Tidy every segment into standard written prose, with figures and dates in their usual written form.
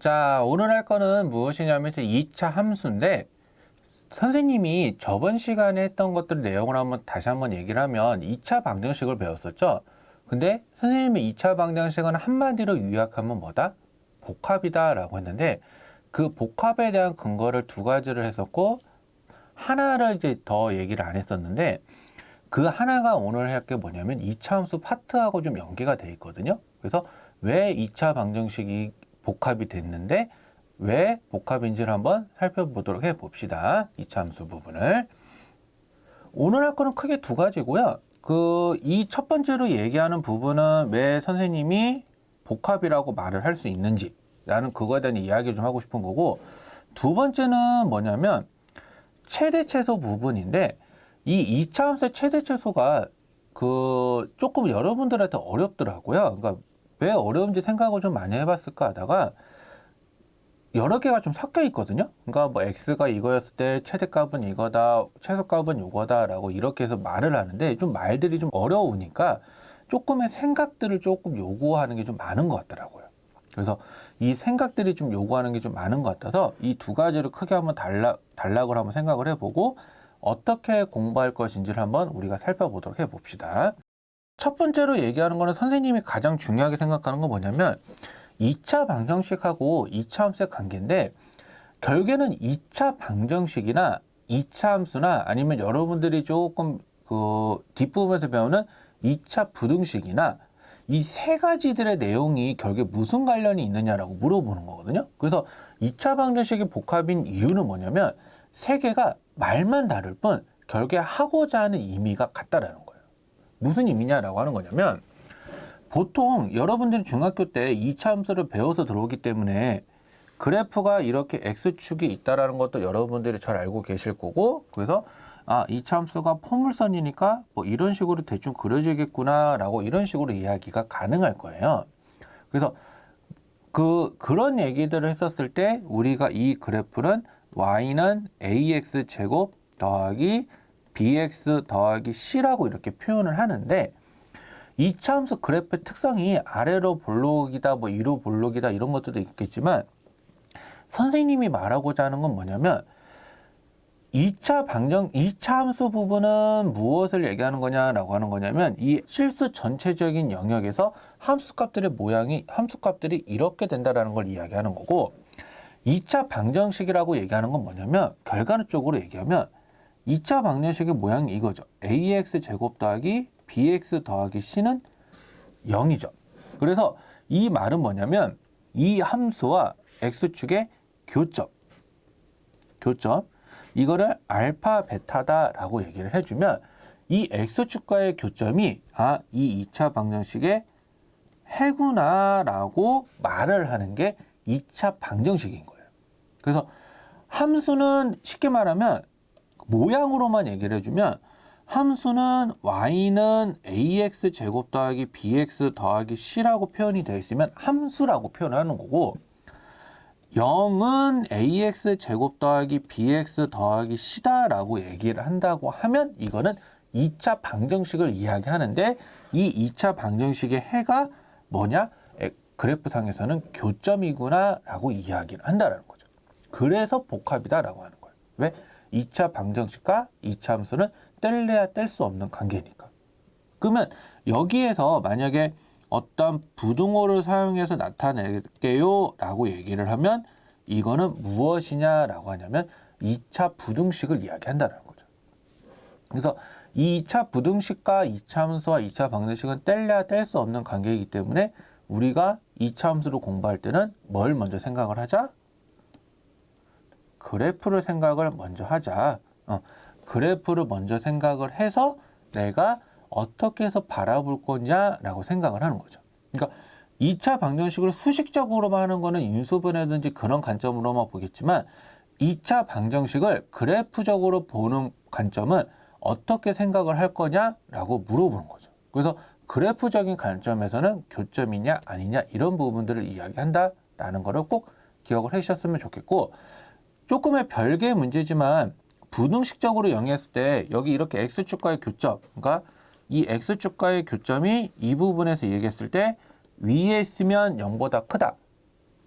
자, 오늘 할 거는 무엇이냐면 2차 함수인데 선생님이 저번 시간에 했던 것들 내용을 다시 한번 얘기를 하면 2차 방정식을 배웠었죠. 근데 선생님이 2차 방정식은 한마디로 요약하면 뭐다? 복합이다 라고 했는데 그 복합에 대한 근거를 두 가지를 했었고 하나를 이제 더 얘기를 안 했었는데 그 하나가 오늘 할 게 뭐냐면 2차 함수 파트하고 좀 연계가 돼 있거든요. 그래서 왜 2차 방정식이 복합이 됐는데 왜 복합인지를 한번 살펴보도록 해봅시다. 2차 함수 부분을. 오늘 할 거는 크게 두 가지고요. 이 첫 번째로 얘기하는 부분은 왜 선생님이 복합이라고 말을 할 수 있는지 라는 그거에 대한 이야기를 좀 하고 싶은 거고, 두 번째는 뭐냐면 최대 최소 부분인데 이 2차 함수의 최대 최소가 조금 여러분들한테 어렵더라고요. 그러니까 왜 어려운지 생각을 좀 많이 해봤을까 하다가 여러 개가 좀 섞여 있거든요. 그러니까 뭐 x가 이거였을 때 최대값은 이거다, 최소값은 이거다 라고 이렇게 해서 말을 하는데 좀 말들이 좀 어려우니까 조금의 생각들을 조금 요구하는 게 좀 많은 것 같더라고요. 그래서 이 생각들이 좀 요구하는 게 좀 많은 것 같아서 이 두 가지를 크게 한번 단락을 한번 생각을 해보고 어떻게 공부할 것인지를 한번 우리가 살펴보도록 해봅시다. 첫 번째로 얘기하는 거는 선생님이 가장 중요하게 생각하는 건 뭐냐면 2차 방정식하고 2차 함수의 관계인데 결국에는 2차 방정식이나 2차 함수나 아니면 여러분들이 조금 뒷부분에서 배우는 2차 부등식이나 이 세 가지들의 내용이 결국에 무슨 관련이 있느냐라고 물어보는 거거든요. 그래서 2차 방정식이 복합인 이유는 뭐냐면 세 개가 말만 다를 뿐 결국에 하고자 하는 의미가 같다라는 거예요. 무슨 의미냐라고 하는 거냐면 보통 여러분들이 중학교 때 2차 함수를 배워서 들어오기 때문에 그래프가 이렇게 x축이 있다라는 것도 여러분들이 잘 알고 계실 거고, 그래서 2차 함수가 포물선이니까 뭐 이런 식으로 대충 그려지겠구나 라고 이런 식으로 이야기가 가능할 거예요. 그래서 그런 얘기들을 했었을 때 우리가 이 그래프는 y는 ax 제곱 더하기 bx 더하기 c라고 이렇게 표현을 하는데 2차 함수 그래프의 특성이 아래로 볼록이다, 뭐 위로 볼록이다 이런 것들도 있겠지만 선생님이 말하고자 하는 건 뭐냐면 2차 함수 부분은 무엇을 얘기하는 거냐라고 하는 거냐면 이 실수 전체적인 영역에서 함수값들이 이렇게 된다라는 걸 이야기하는 거고, 2차 방정식이라고 얘기하는 건 뭐냐면 결과론 쪽으로 얘기하면 2차 방정식의 모양이 이거죠. ax 제곱 더하기 bx 더하기 c는 0이죠. 그래서 이 말은 뭐냐면 이 함수와 x축의 교점 이거를 알파 베타다라고 얘기를 해주면 이 x축과의 교점이 이 2차 방정식의 해구나라고 말을 하는 게 2차 방정식인 거예요. 그래서 함수는 쉽게 말하면 모양으로만 얘기를 해주면 함수는 y는 ax 제곱 더하기 bx 더하기 c라고 표현이 되어 있으면 함수라고 표현하는 거고, 0은 ax 제곱 더하기 bx 더하기 c다라고 얘기를 한다고 하면 이거는 2차 방정식을 이야기하는데 이 2차 방정식의 해가 뭐냐? 그래프상에서는 교점이구나 라고 이야기를 한다는 거죠. 그래서 복합이다 라고 하는 거예요. 왜? 2차 방정식과 2차 함수는 뗄래야 뗄 수 없는 관계니까. 그러면 여기에서 만약에 어떤 부등호를 사용해서 나타낼게요 라고 얘기를 하면 이거는 무엇이냐라고 하냐면 2차 부등식을 이야기한다는 거죠. 그래서 2차 부등식과 2차 함수와 2차 방정식은 뗄래야 뗄 수 없는 관계이기 때문에 우리가 2차 함수를 공부할 때는 뭘 먼저 생각을 하자? 그래프를 생각을 먼저 하자. 그래프를 먼저 생각을 해서 내가 어떻게 해서 바라볼 거냐라고 생각을 하는 거죠. 그러니까 2차 방정식을 수식적으로만 하는 거는 인수분해든지 그런 관점으로만 보겠지만 2차 방정식을 그래프적으로 보는 관점은 어떻게 생각을 할 거냐라고 물어보는 거죠. 그래서 그래프적인 관점에서는 교점이냐 아니냐 이런 부분들을 이야기한다라는 거를 꼭 기억을 해주셨으면 좋겠고, 조금의 별개의 문제지만 부등식적으로 영위했을 때 여기 이렇게 x축과의 교점, 그러니까 이 x축과의 교점이 이 부분에서 얘기했을 때 위에 있으면 0보다 크다.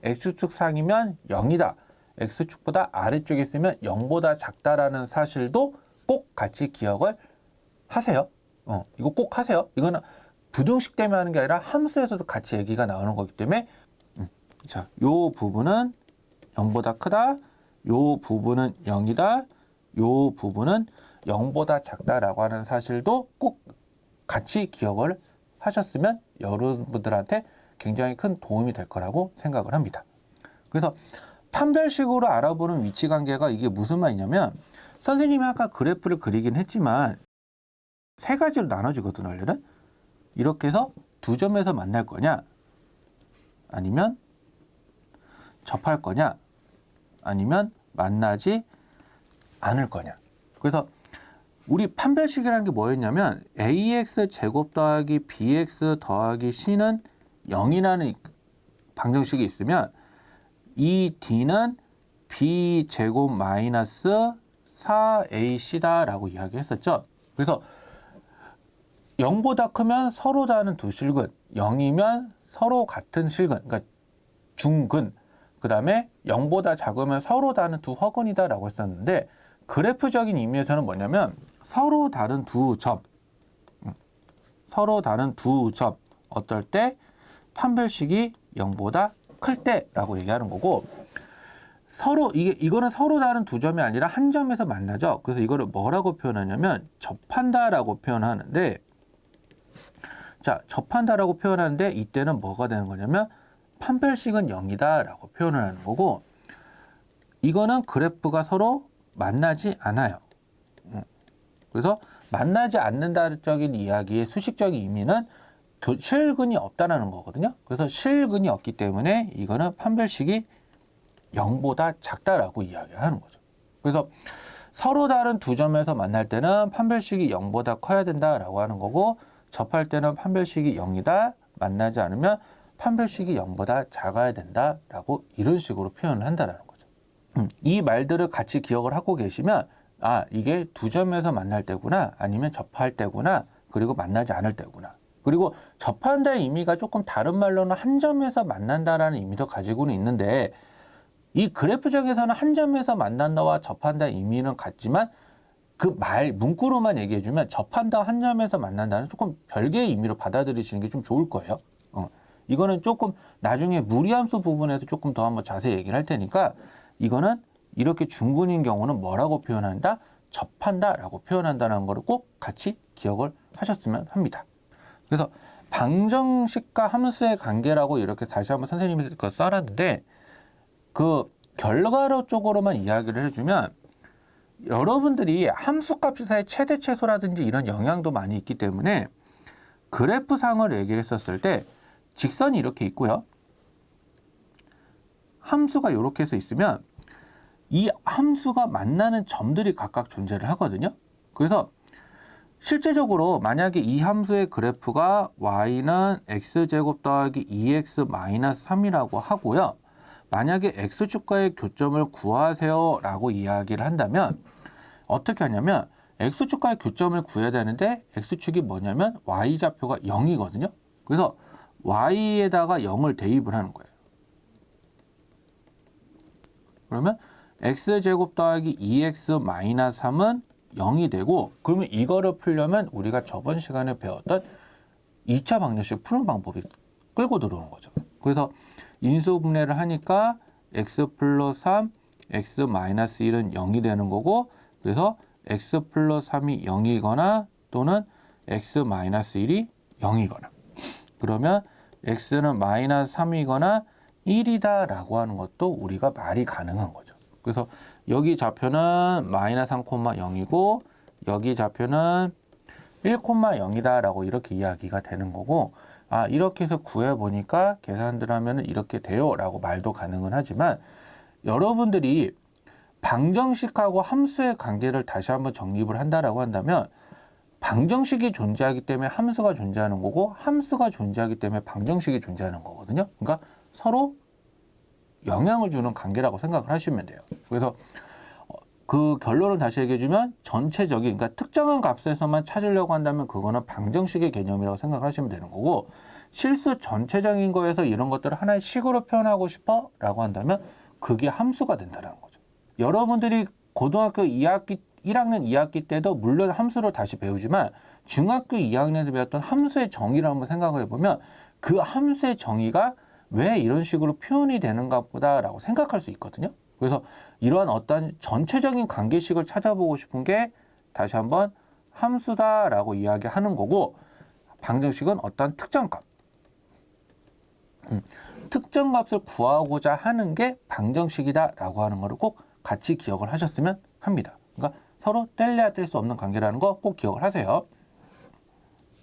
X축 상이면 0이다. X축보다 아래쪽에 있으면 0보다 작다라는 사실도 꼭 같이 기억을 하세요. 이거 꼭 하세요. 이거는 부등식 때문에 하는 게 아니라 함수에서도 같이 얘기가 나오는 거기 때문에 자, 요 부분은 0보다 크다. 요 부분은 0이다. 요 부분은 0보다 작다라고 하는 사실도 꼭 같이 기억을 하셨으면 여러분들한테 굉장히 큰 도움이 될 거라고 생각을 합니다. 그래서 판별식으로 알아보는 위치관계가 이게 무슨 말이냐면 선생님이 아까 그래프를 그리긴 했지만 세 가지로 나눠지거든요. 원래는 이렇게 해서 두 점에서 만날 거냐 아니면 접할 거냐 아니면 만나지 않을 거냐. 그래서 우리 판별식이라는 게 뭐였냐면 ax 제곱 더하기 bx 더하기 c는 0이라는 방정식이 있으면 이 d는 b 제곱 마이너스 4ac다 라고 이야기했었죠. 그래서 0보다 크면 서로 다른 두 실근, 0이면 서로 같은 실근, 그러니까 중근, 그 다음에 0보다 작으면 서로 다른 두 허근이다 라고 했었는데 그래프적인 의미에서는 뭐냐면 서로 다른 두 점, 어떨 때 판별식이 0보다 클 때라고 얘기하는 거고 서로 이거는 서로 다른 두 점이 아니라 한 점에서 만나죠. 그래서 이거를 뭐라고 표현하냐면 접한다라고 표현하는데 자, 접한다라고 표현하는데 이때는 뭐가 되는 거냐면 판별식은 0이다 라고 표현을 하는 거고 이거는 그래프가 서로 만나지 않아요. 그래서 만나지 않는다적인 이야기의 수식적인 의미는 실근이 없다라는 거거든요. 그래서 실근이 없기 때문에 이거는 판별식이 0보다 작다라고 이야기를 하는 거죠. 그래서 서로 다른 두 점에서 만날 때는 판별식이 0보다 커야 된다라고 하는 거고 접할 때는 판별식이 0이다. 만나지 않으면 판별식이 0보다 작아야 된다라고 이런 식으로 표현을 한다라는 거죠. 이 말들을 같이 기억을 하고 계시면 아, 이게 두 점에서 만날 때구나 아니면 접할 때구나 그리고 만나지 않을 때구나. 그리고 접한다의 의미가 조금 다른 말로는 한 점에서 만난다라는 의미도 가지고는 있는데 이 그래프적에서는 한 점에서 만난다와 접한다의 의미는 같지만 그 말 문구로만 얘기해주면 접한다 한 점에서 만난다는 조금 별개의 의미로 받아들이시는 게 좀 좋을 거예요. 이거는 조금 나중에 무리함수 부분에서 조금 더 한번 자세히 얘기를 할 테니까 이거는 이렇게 중근인 경우는 뭐라고 표현한다? 접한다라고 표현한다는 거를 꼭 같이 기억을 하셨으면 합니다. 그래서 방정식과 함수의 관계라고 이렇게 다시 한번 선생님이 써놨는데 그 결과로 쪽으로만 이야기를 해주면 여러분들이 함수값 사이의 최대 최소라든지 이런 영향도 많이 있기 때문에 그래프상을 얘기를 했었을 때 직선이 이렇게 있고요. 함수가 이렇게 해서 있으면 이 함수가 만나는 점들이 각각 존재를 하거든요. 그래서 실제적으로 만약에 이 함수의 그래프가 y는 x제곱 더하기 2x 마이너스 3이라고 하고요. 만약에 x축과의 교점을 구하세요 라고 이야기를 한다면 어떻게 하냐면 x축과의 교점을 구해야 되는데 x축이 뭐냐면 y좌표가 0이거든요. 그래서 y에다가 0을 대입을 하는 거예요. 그러면 x제곱 더하기 2x 마이너스 3은 0이 되고 그러면 이거를 풀려면 우리가 저번 시간에 배웠던 2차 방정식 푸는 방법이 끌고 들어오는 거죠. 그래서 인수분해를 하니까 x 플러스 3, x 마이너스 1은 0이 되는 거고 그래서 x 플러스 3이 0이거나 또는 x 마이너스 1이 0이거나 그러면 x는 마이너스 3이거나 1이다 라고 하는 것도 우리가 말이 가능한 거죠. 그래서 여기 좌표는 마이너스 3,0이고 여기 좌표는 1,0이다 라고 이렇게 이야기가 되는 거고 아 이렇게 해서 구해보니까 계산들 하면 이렇게 돼요 라고 말도 가능은 하지만 여러분들이 방정식하고 함수의 관계를 다시 한번 정립을 한다라고 한다면 방정식이 존재하기 때문에 함수가 존재하는 거고 함수가 존재하기 때문에 방정식이 존재하는 거거든요. 그러니까 서로 영향을 주는 관계라고 생각을 하시면 돼요. 그래서 그 결론을 다시 얘기해주면 전체적인 그러니까 특정한 값에서만 찾으려고 한다면 그거는 방정식의 개념이라고 생각하시면 되는 거고 실수 전체적인 거에서 이런 것들을 하나의 식으로 표현하고 싶어 라고 한다면 그게 함수가 된다는 거죠. 여러분들이 고등학교 2학기 1학년 2학기 때도 물론 함수를 다시 배우지만 중학교 2학년에 배웠던 함수의 정의를 한번 생각을 해보면 그 함수의 정의가 왜 이런 식으로 표현이 되는가 보다라고 생각할 수 있거든요. 그래서 이러한 어떤 전체적인 관계식을 찾아보고 싶은 게 다시 한번 함수다라고 이야기하는 거고, 방정식은 어떤 특정값, 특정값을 구하고자 하는 게 방정식이다라고 하는 거를 꼭 같이 기억을 하셨으면 합니다. 그러니까 서로 뗄래야 뗄 수 없는 관계라는 거 꼭 기억을 하세요.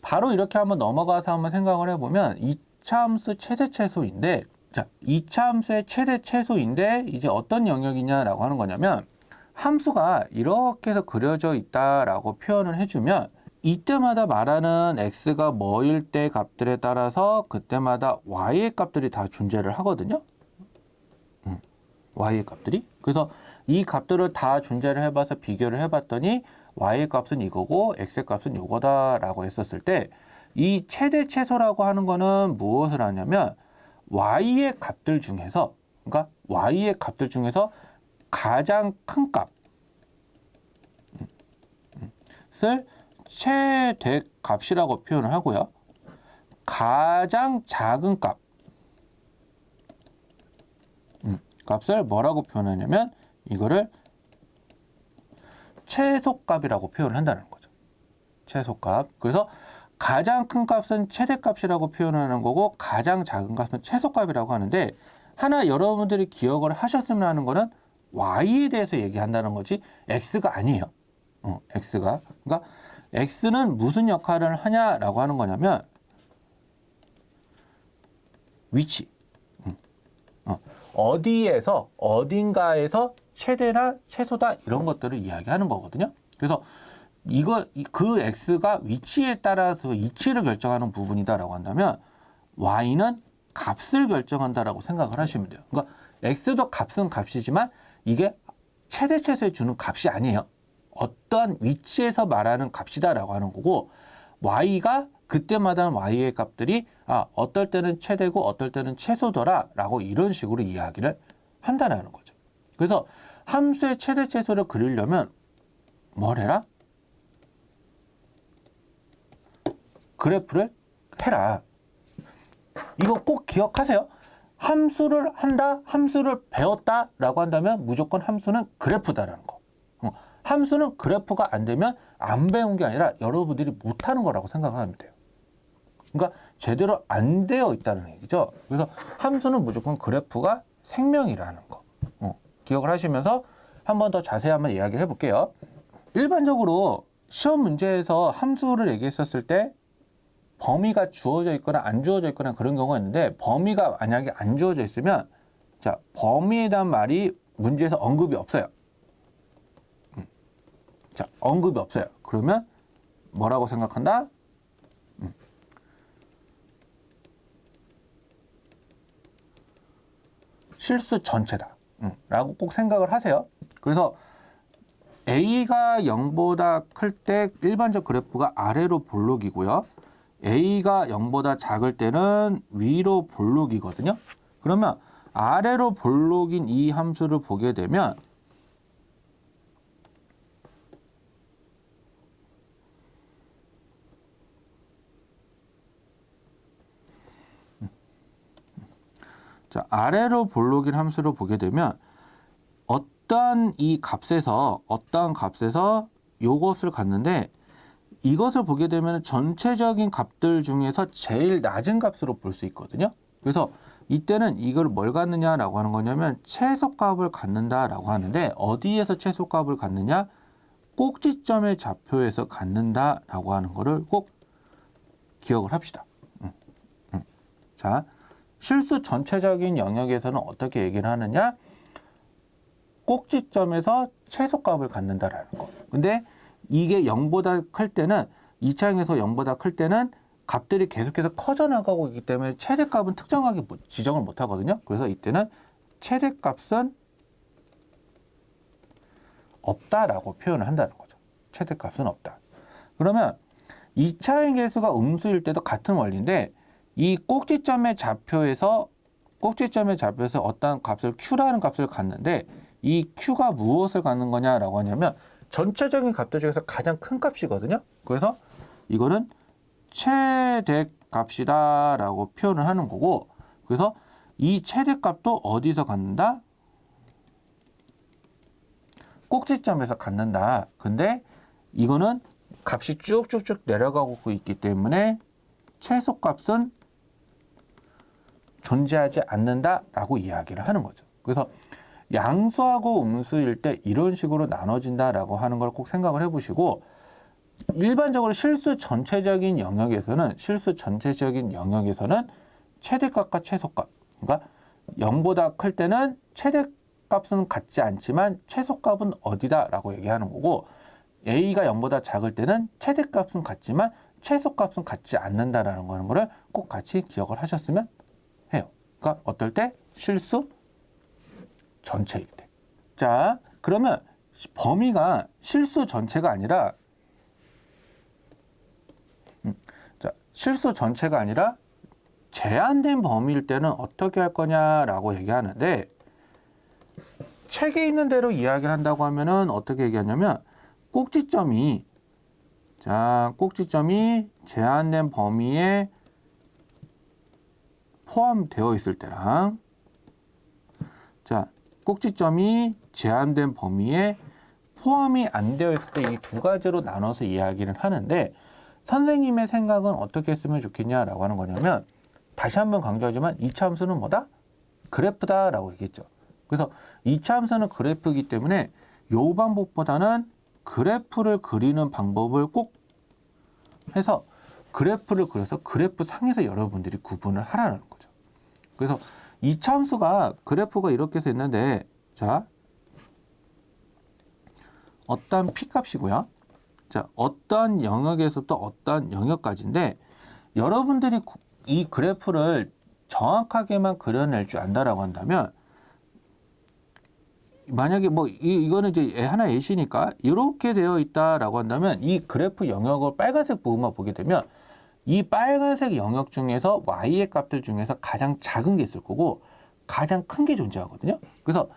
바로 이렇게 한번 넘어가서 한번 생각을 해보면 2차 함수 최대 최소인데, 자, 2차 함수의 최대 최소인데 이제 어떤 영역이냐라고 하는 거냐면 함수가 이렇게 해서 그려져 있다라고 표현을 해주면 이때마다 말하는 x가 뭐일 때 값들에 따라서 그때마다 y의 값들이 다 존재를 하거든요. y의 값들이. 그래서 이 값들을 다 존재를 해봐서 비교를 해봤더니 y의 값은 이거고 x의 값은 이거다라고 했었을 때 이 최대 최소라고 하는 거는 무엇을 하냐면 y의 값들 중에서, 그러니까 y의 값들 중에서 가장 큰 값을 최대값이라고 표현을 하고요. 가장 작은 값을 뭐라고 표현하냐면 이거를 최소값이라고 표현을 한다는 거죠. 최소값. 그래서 가장 큰 값은 최대값이라고 표현하는 거고 가장 작은 값은 최소값이라고 하는데, 하나 여러분들이 기억을 하셨으면 하는 거는 y에 대해서 얘기한다는 거지 x가 아니에요. x가. 그러니까 x는 무슨 역할을 하냐라고 하는 거냐면 위치. 어디에서 어딘가에서 최대나 최소다 이런 것들을 이야기하는 거거든요. 그래서 그 x가 위치에 따라서 위치를 결정하는 부분이다라고 한다면 y는 값을 결정한다라고 생각을 하시면 돼요. 그러니까 x도 값은 값이지만 이게 최대 최소에 주는 값이 아니에요. 어떠한 위치에서 말하는 값이다라고 하는 거고, y가 그때마다 y의 값들이 어떨 때는 최대고 어떨 때는 최소더라라고 이런 식으로 이야기를 한다는 거죠. 그래서 함수의 최대 최소를 그리려면 뭘 해라? 그래프를 해라. 이거 꼭 기억하세요. 함수를 한다, 함수를 배웠다라고 한다면 무조건 함수는 그래프다라는 거. 함수는 그래프가 안 되면 안 배운 게 아니라 여러분들이 못하는 거라고 생각하면 돼요. 그러니까 제대로 안 되어 있다는 얘기죠. 그래서 함수는 무조건 그래프가 생명이라는 거. 기억을 하시면서 한 번 더 자세히 한번 이야기를 해볼게요. 일반적으로 시험 문제에서 함수를 얘기했었을 때 범위가 주어져 있거나 안 주어져 있거나 그런 경우가 있는데, 범위가 만약에 안 주어져 있으면 자, 범위에 대한 말이 문제에서 언급이 없어요. 자, 언급이 없어요. 그러면 뭐라고 생각한다? 실수 전체다. 라고 꼭 생각을 하세요. 그래서 A가 0보다 클 때 일반적 그래프가 아래로 볼록이고요. A가 0보다 작을 때는 위로 볼록이거든요. 그러면 아래로 볼록인 이 함수를 보게 되면 자, 아래로 볼록인 함수를 보게 되면 어떠한 값에서 요것을 갖는데, 이것을 보게 되면 전체적인 값들 중에서 제일 낮은 값으로 볼 수 있거든요. 그래서 이때는 이걸 뭘 갖느냐라고 하는 거냐면 최소값을 갖는다라고 하는데, 어디에서 최소값을 갖느냐? 꼭지점의 좌표에서 갖는다라고 하는 거를 꼭 기억을 합시다. 자, 실수 전체적인 영역에서는 어떻게 얘기를 하느냐? 꼭지점에서 최소값을 갖는다라는 거. 근데 이게 0보다 클 때는 2차항에서 0보다 클 때는 값들이 계속해서 커져 나가고 있기 때문에 최대값은 특정하게 지정을 못 하거든요. 그래서 이때는 최대값은 없다라고 표현을 한다는 거죠. 최대값은 없다. 그러면 2차항의 개수가 음수일 때도 같은 원리인데, 이 꼭지점의 좌표에서 어떤 값을 q라는 값을 갖는데 이 q가 무엇을 갖는 거냐라고 하냐면 전체적인 값들 중에서 가장 큰 값이거든요. 그래서 이거는 최대값이다라고 표현을 하는 거고, 그래서 이 최대값도 어디서 갖는다? 꼭지점에서 갖는다. 근데 이거는 값이 쭉쭉쭉 내려가고 있기 때문에 최소값은 존재하지 않는다라고 이야기를 하는 거죠. 그래서 양수하고 음수일 때 이런 식으로 나눠진다라고 하는 걸 꼭 생각을 해보시고, 일반적으로 실수 전체적인 영역에서는 최대값과 최소값, 그러니까 0보다 클 때는 최대값은 같지 않지만 최소값은 어디다라고 얘기하는 거고, A가 0보다 작을 때는 최대값은 같지만 최소값은 같지 않는다라는 거를 꼭 같이 기억을 하셨으면 해요. 그러니까 어떨 때? 실수 전체일 때. 자, 그러면 범위가 실수 전체가 아니라 제한된 범위일 때는 어떻게 할 거냐라고 얘기하는데, 책에 있는 대로 이야기를 한다고 하면은 어떻게 얘기하냐면 꼭지점이 제한된 범위에 포함되어 있을 때랑, 꼭지점이 제한된 범위에 포함이 안 되어 있을 때 이 두 가지로 나눠서 이야기를 하는데, 선생님의 생각은 어떻게 했으면 좋겠냐라고 하는 거냐면, 다시 한번 강조하지만 2차 함수는 뭐다? 그래프다라고 얘기했죠. 그래서 2차 함수는 그래프이기 때문에 요 방법보다는 그래프를 그리는 방법을 꼭 해서 그래프를 그려서 그래프 상에서 여러분들이 구분을 하라는 거죠. 그래서 2차 함수가 그래프가 이렇게 해서 있는데, 자, 어떤 p값이고요. 자, 어떤 영역에서부터 어떤 영역까지인데, 여러분들이 이 그래프를 정확하게만 그려낼 줄 안다라고 한다면, 만약에 뭐 이거는 이제 하나 예시니까 이렇게 되어 있다라고 한다면, 이 그래프 영역을 빨간색 부분만 보게 되면 이 빨간색 영역 중에서 y의 값들 중에서 가장 작은 게 있을 거고 가장 큰 게 존재하거든요. 그래서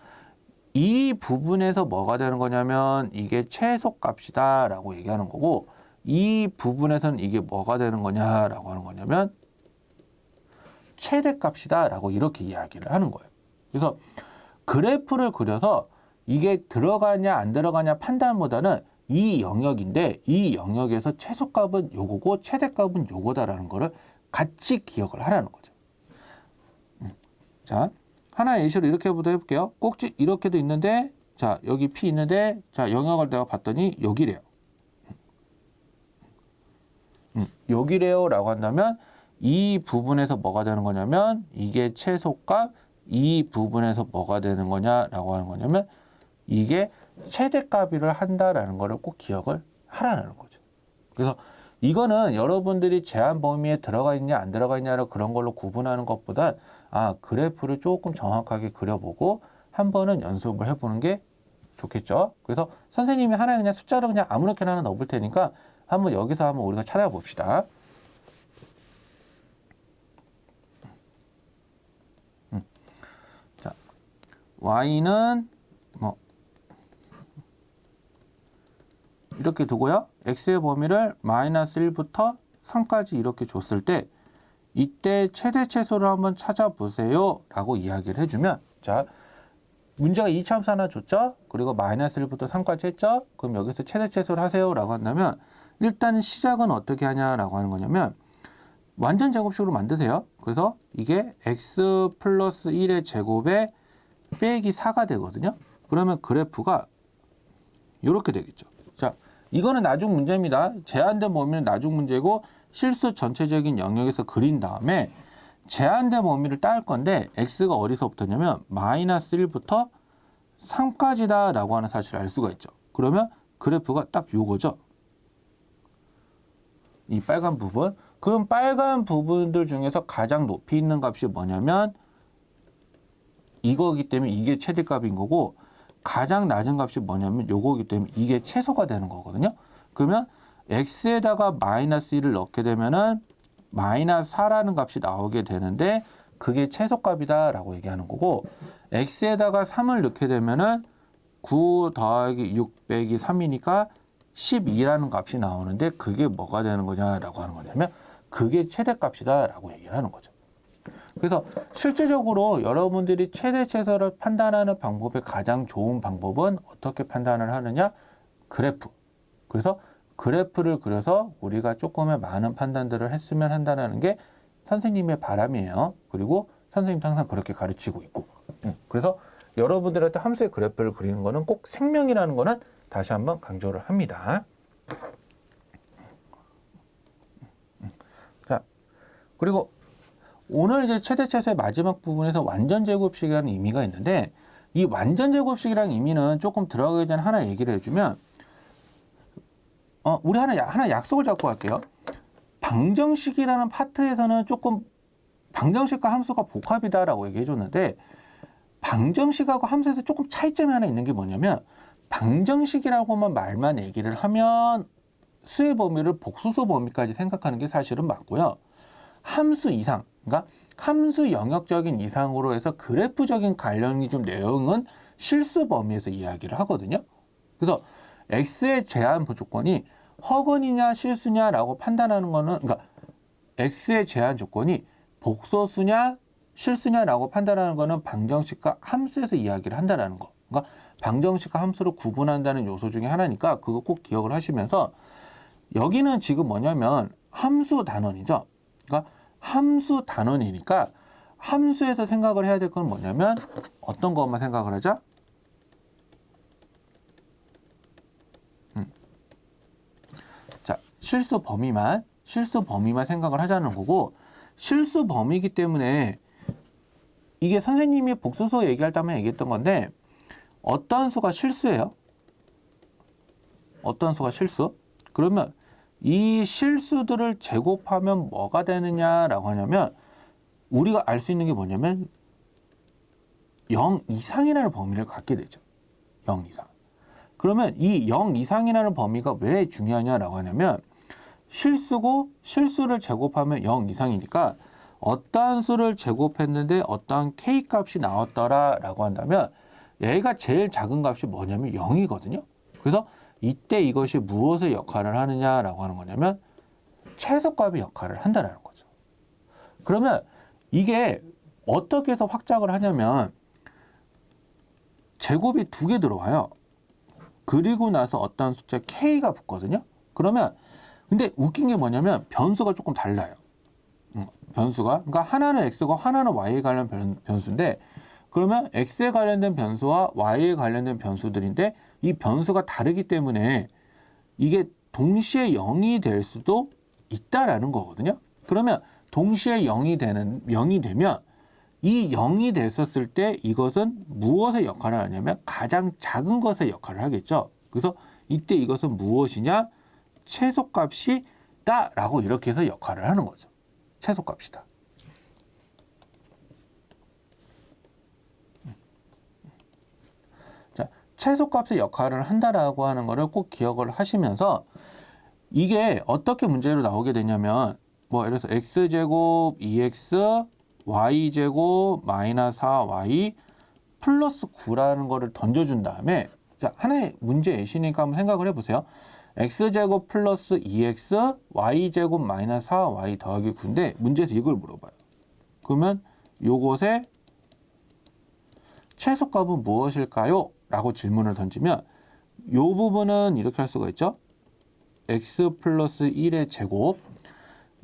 이 부분에서 뭐가 되는 거냐면 이게 최소값이다 라고 얘기하는 거고, 이 부분에서는 이게 뭐가 되는 거냐라고 하는 거냐면 최대값이다 라고 이렇게 이야기를 하는 거예요. 그래서 그래프를 그려서 이게 들어가냐 안 들어가냐 판단보다는 이 영역인데, 이 영역에서 최소값은 요거고 최대값은 요거다라는 거를 같이 기억을 하라는 거죠. 자, 하나의 예시로 이렇게 해볼게요. 꼭지 이렇게도 있는데, 자, 여기 P 있는데, 자, 영역을 내가 봤더니 여기래요. 여기래요 라고 한다면 이 부분에서 뭐가 되는 거냐면 이게 최소값, 이 부분에서 뭐가 되는 거냐라고 하는 거냐면 이게 최대값을 한다라는 거를 꼭 기억을 하라는 거죠. 그래서 이거는 여러분들이 제한 범위에 들어가 있냐 안 들어가 있냐로 그런 걸로 구분하는 것보다 그래프를 조금 정확하게 그려보고 한 번은 연습을 해보는 게 좋겠죠. 그래서 선생님이 하나 그냥 숫자를 그냥 아무렇게나 하나 넣어볼 테니까 한번 여기서 한번 우리가 찾아봅시다. 자, y는 뭐 이렇게 두고요. x의 범위를 마이너스 1부터 3까지 이렇게 줬을 때 이때 최대 최소를 한번 찾아보세요 라고 이야기를 해주면, 자, 문제가 2차 함수 하나 줬죠. 그리고 마이너스 1부터 3까지 했죠. 그럼 여기서 최대 최소를 하세요 라고 한다면, 일단 시작은 어떻게 하냐라고 하는 거냐면 완전 제곱식으로 만드세요. 그래서 이게 x 플러스 1의 제곱에 빼기 4가 되거든요. 그러면 그래프가 이렇게 되겠죠. 자, 이거는 나중 문제입니다. 제한된 범위는 나중 문제고, 실수 전체적인 영역에서 그린 다음에 제한된 범위를 딸 건데 x가 어디서부터냐면 마이너스 1부터 3까지다 라고 하는 사실을 알 수가 있죠. 그러면 그래프가 딱 요거죠. 이 빨간 부분. 그럼 빨간 부분들 중에서 가장 높이 있는 값이 뭐냐면 이거기 때문에 이게 최대값인 거고, 가장 낮은 값이 뭐냐면 요거기 때문에 이게 최소가 되는 거거든요. 그러면 x에다가 마이너스 1을 넣게 되면은 마이너스 4라는 값이 나오게 되는데 그게 최소값이다라고 얘기하는 거고 x에다가 3을 넣게 되면은 9 더하기 6 빼기 3이니까 12라는 값이 나오는데 그게 뭐가 되는 거냐라고 하는 거냐면 그게 최대값이다라고 얘기를 하는 거죠. 그래서 실질적으로 여러분들이 최대 최소를 판단하는 방법의 가장 좋은 방법은 어떻게 판단을 하느냐? 그래프. 그래서 그래프를 그려서 우리가 조금의 많은 판단들을 했으면 한다는 게 선생님의 바람이에요. 그리고 선생님도 항상 그렇게 가르치고 있고. 그래서 여러분들한테 함수의 그래프를 그리는 거는 꼭 생명이라는 거는 다시 한번 강조를 합니다. 자, 그리고 오늘 이제 최대 최소의 마지막 부분에서 완전 제곱식이라는 의미가 있는데 이 완전 제곱식이라는 의미는 조금 들어가기 전에 하나 얘기를 해주면 우리 하나 약속을 잡고 갈게요. 방정식이라는 파트에서는 조금 방정식과 함수가 복합이다라고 얘기해 줬는데 방정식하고 함수에서 조금 차이점이 하나 있는 게 뭐냐면 방정식이라고만 말만 얘기를 하면 수의 범위를 복수수 범위까지 생각하는 게 사실은 맞고요. 함수 이상, 그러니까 함수 영역적인 이상으로 해서 그래프적인 관련이 좀 내용은 실수 범위에서 이야기를 하거든요. 그래서 x의 제한 조건이 허근이냐 실수냐라고 판단하는 거는 그러니까 x의 제한 조건이 복소수냐 실수냐라고 판단하는 거는 방정식과 함수에서 이야기를 한다는 거. 그러니까 방정식과 함수를 구분한다는 요소 중에 하나니까 그거 꼭 기억을 하시면서 여기는 지금 뭐냐면 함수 단원이죠. 그러니까 함수 단원이니까 함수에서 생각을 해야 될 건 뭐냐면 어떤 것만 생각을 하자? 자, 실수 범위만 생각을 하자는 거고 실수 범위이기 때문에 이게 선생님이 복소수 얘기할 때 한번 얘기했던 건데 어떤 수가 실수예요? 어떤 수가 실수? 그러면 이 실수들을 제곱하면 뭐가 되느냐라고 하냐면 우리가 알 수 있는 게 뭐냐면 0 이상이라는 범위를 갖게 되죠. 0 이상. 그러면 이 0 이상이라는 범위가 왜 중요하냐라고 하냐면 실수고 실수를 제곱하면 0 이상이니까 어떠한 수를 제곱했는데 어떠한 K값이 나왔더라라고 한다면 얘가 제일 작은 값이 뭐냐면 0이거든요. 그래서 이때 이것이 무엇의 역할을 하느냐라고 하는 거냐면 최소값의 역할을 한다라는 거죠. 그러면 이게 어떻게 해서 확장을 하냐면 제곱이 2개 들어와요. 그리고 나서 어떤 숫자 K가 붙거든요. 그러면 근데 웃긴 게 뭐냐면 변수가 조금 달라요. 변수가 그러니까 하나는 x고 하나는 y에 관련 변수인데 그러면 x에 관련된 변수와 y에 관련된 변수들인데 이 변수가 다르기 때문에 이게 동시에 0이 될 수도 있다라는 거거든요. 그러면 동시에 0이 되면 이 0이 됐었을 때 이것은 무엇의 역할을 하냐면 가장 작은 것의 역할을 하겠죠. 그래서 이때 이것은 무엇이냐? 최소값이다 라고 이렇게 해서 역할을 하는 거죠. 최소값이다. 자, 최소값의 역할을 한다라고 하는 거를 꼭 기억을 하시면서 이게 어떻게 문제로 나오게 되냐면 뭐 예를 들어서 x제곱 2x y제곱 마이너스 4y 플러스 9라는 거를 던져준 다음에 자, 하나의 문제 예시니까 한번 생각을 해보세요. x제곱 플러스 2x y제곱 마이너스 4y 더하기 9인데 문제에서 이걸 물어봐요. 그러면 요것의 최소값은 무엇일까요? 라고 질문을 던지면 요 부분은 이렇게 할 수가 있죠. x 플러스 1의 제곱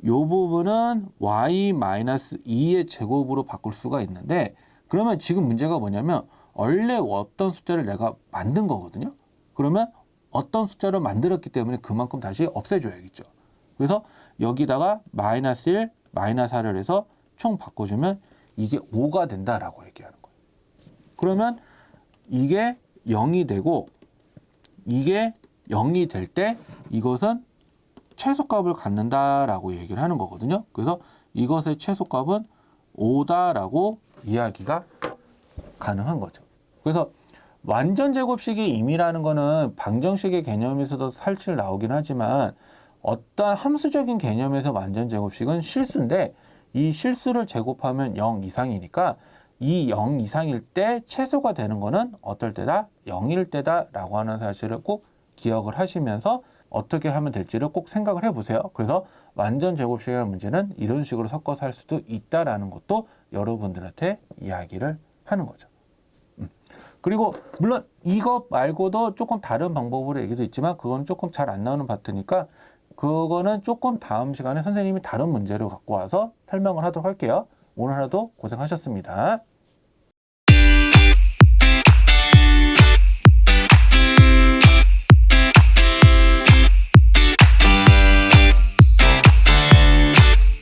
요 부분은 y 마이너스 2의 제곱으로 바꿀 수가 있는데 그러면 지금 문제가 뭐냐면 원래 어떤 숫자를 내가 만든 거거든요. 그러면 어떤 숫자를 만들었기 때문에 그만큼 다시 없애줘야겠죠. 그래서 여기다가 마이너스 1, 마이너스 4를 해서 총 바꿔주면 이게 5가 된다라고 얘기하는 거예요. 그러면 이게 0이 되고 이게 0이 될 때 이것은 최소값을 갖는다라고 얘기를 하는 거거든요. 그래서 이것의 최소값은 5다라고 이야기가 가능한 거죠. 그래서 완전 제곱식의 임의라는 거는 방정식의 개념에서도 살짝 나오긴 하지만 어떤 함수적인 개념에서 완전 제곱식은 실수인데 이 실수를 제곱하면 0 이상이니까 이 0 이상일 때 최소가 되는 거는 어떨 때다? 0일 때다 라고 하는 사실을 꼭 기억을 하시면서 어떻게 하면 될지를 꼭 생각을 해보세요. 그래서 완전 제곱식이라는 문제는 이런 식으로 섞어서 할 수도 있다라는 것도 여러분들한테 이야기를 하는 거죠. 그리고 물론 이것 말고도 조금 다른 방법으로 얘기도 있지만 그건 조금 잘 안 나오는 파트니까 그거는 조금 다음 시간에 선생님이 다른 문제를 갖고 와서 설명을 하도록 할게요. 오늘 하루도 고생하셨습니다.